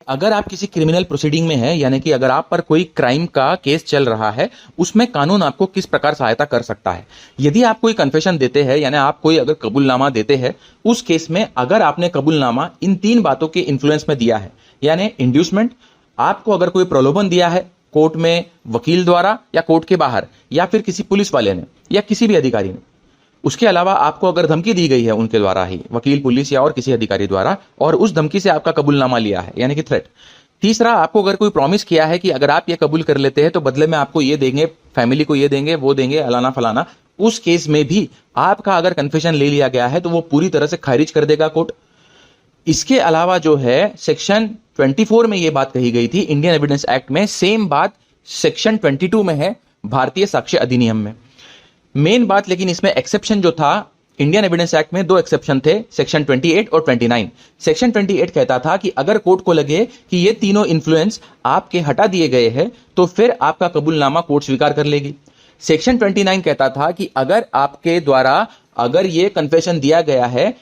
अगर आप किसी क्रिमिनल प्रोसीडिंग में हैं, यानी कि अगर आप पर कोई क्राइम का केस चल रहा है, उसमें कानून आपको किस प्रकार सहायता कर सकता है। यदि आप कोई कन्फेशन देते हैं, यानी आप कोई अगर कबूलनामा देते हैं, उस केस में अगर आपने कबूलनामा इन 3 बातों के इन्फ्लुएंस में दिया है, यानी इंड्यूसमेंट, आपको अगर कोई प्रलोभन दिया है कोर्ट में वकील द्वारा या कोर्ट के बाहर, या फिर किसी पुलिस वाले ने या किसी भी अधिकारी ने, उसके अलावा आपको अगर धमकी दी गई है उनके द्वारा ही, वकील, पुलिस या और किसी अधिकारी द्वारा, और उस धमकी से आपका कबूलनामा लिया है, यानी कि थ्रेट। तीसरा, आपको अगर कोई प्रॉमिस किया है कि अगर आप ये कबूल कर लेते हैं तो बदले में आपको ये देंगे, फैमिली को ये देंगे, वो देंगे, अलाना फलाना, उस केस में भी आपका अगर कन्फेशन ले लिया गया है तो वो पूरी तरह से खारिज कर देगा कोर्ट। इसके अलावा जो है सेक्शन 24 में ये बात कही गई थी इंडियन एविडेंस एक्ट में, सेम बात सेक्शन 22 में है भारतीय साक्ष्य अधिनियम में। मेन बात लेकिन इसमें एक्सेप्शन जो था, इंडियन एविडेंस एक्ट में 2 एक्सेप्शन थे, सेक्शन 28 और 29। सेक्शन 28 कहता था कि अगर कोर्ट को लगे कि ये तीनों इन्फ्लुएंस आपके हटा दिए गए हैं तो फिर आपका कबूलनामा कोर्ट स्वीकार कर लेगी। सेक्शन 29 कहता था कि अगर आपके द्वारा अगर ये कन्फेशन दिया गया है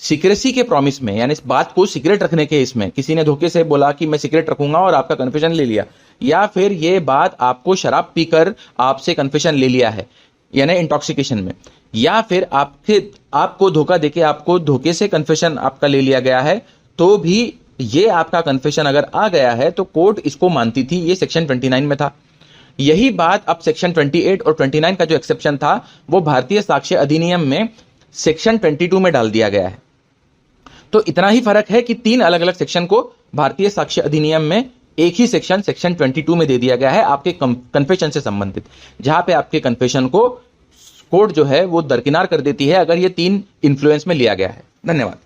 सीक्रेसी के प्रॉमिस में, यानी इस बात को सीक्रेट रखने के, इसमें किसी ने धोखे से बोला कि मैं सीक्रेट रखूंगा और आपका कन्फेशन ले लिया, या फिर ये बात आपको शराब पीकर आपसे कन्फेशन ले लिया है यानी इंटॉक्सिकेशन में, या फिर आपको धोखा देके आपको धोखे से कन्फेशन आपका ले लिया गया है, तो भी ये आपका कन्फेशन अगर आ गया है तो कोर्ट इसको मानती थी। ये सेक्शन 29 में था। यही बात अब सेक्शन 28 और 29 का जो एक्सेप्शन था वो भारतीय साक्ष्य अधिनियम में सेक्शन 22 में डाल दिया गया है। तो इतना ही फर्क है कि 3 अलग अलग सेक्शन को भारतीय साक्ष्य अधिनियम में एक ही सेक्शन 22 में दे दिया गया है आपके कन्फेशन से संबंधित, जहां पे आपके कन्फेशन को कोर्ट जो है वो दरकिनार कर देती है अगर ये 3 इन्फ्लुएंस में लिया गया है। धन्यवाद।